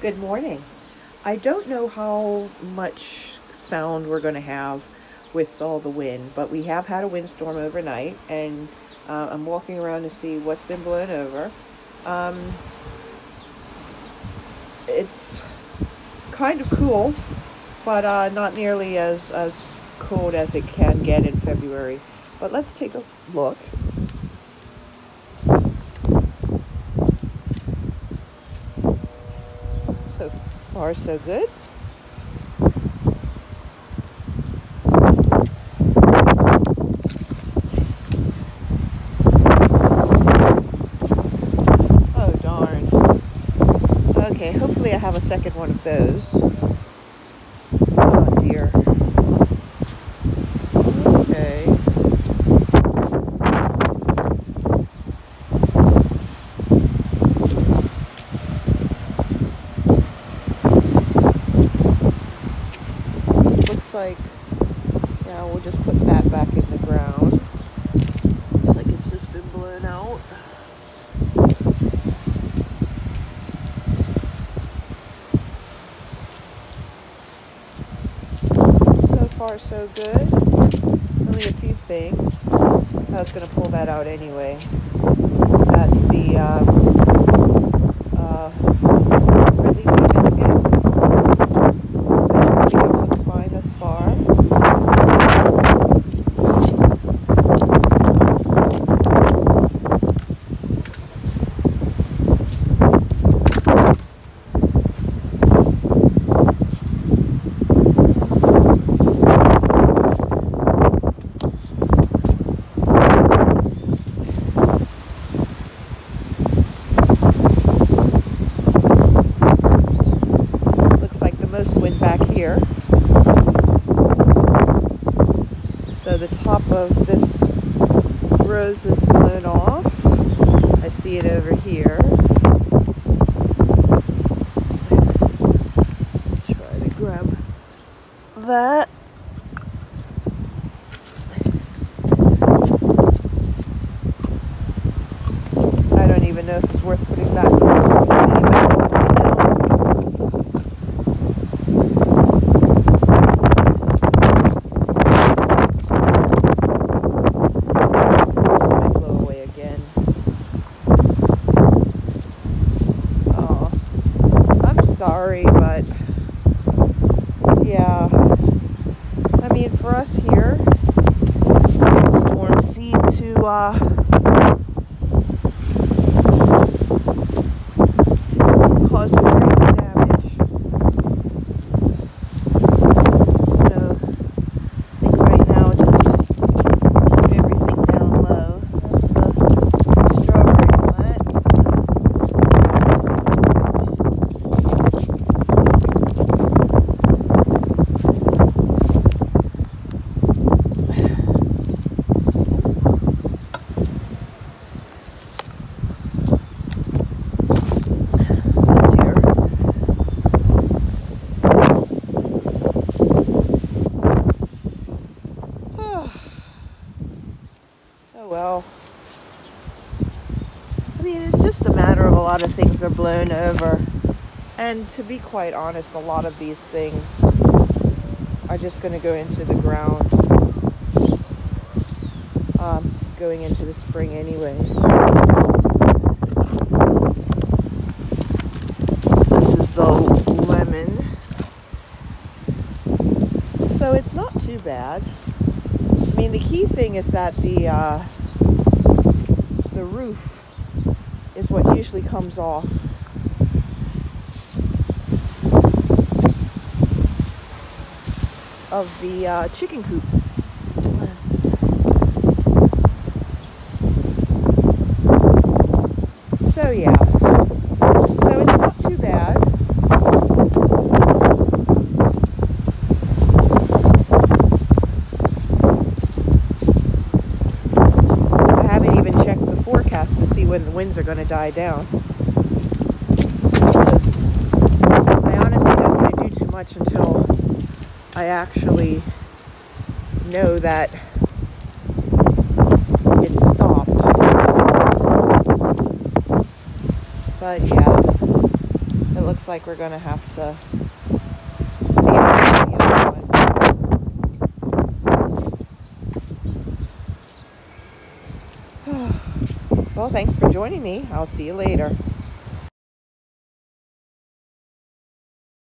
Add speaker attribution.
Speaker 1: Good morning. I don't know how much sound we're going to have with all the wind, but we have had a windstorm overnight, and I'm walking around to see what's been blown over. Um, it's kind of cool, but not nearly as cold as it can get in February. But let's take a look. So far, so good. Oh, darn. Okay, hopefully I have a second one of those. Oh, dear. Okay. Looks like, yeah, we'll just put that back in the ground. Looks like it's just been blown out. So far, so good. Only a few things. I was going to pull that out anyway. That's the red leaf hibiscus. Everything else looks fine thus far. Most wind back here. So the top of this rose is blown off. I see it over here. Let's try to grab that. I don't even know if it's worth putting back. Sorry, but yeah, I mean, for us here, the storm seemed to cause the greatest damage. So I think right now just keep everything down low. That's the strawberry plant. Oh well. I mean, it's just a matter of a lot of things are blown over. And to be quite honest, a lot of these things are just going to go into the ground going into the spring anyway. This is the lemon. So it's not too bad. I mean, the key thing is that the roof is what usually comes off. Of the chicken coop. So yeah. So it's not too bad. Forecast to see when the winds are going to die down. I honestly don't want to do too much until I actually know that it's stopped. But yeah, oh looks like we're going to have to see about the other one. Well, thanks for joining me. I'll see you later.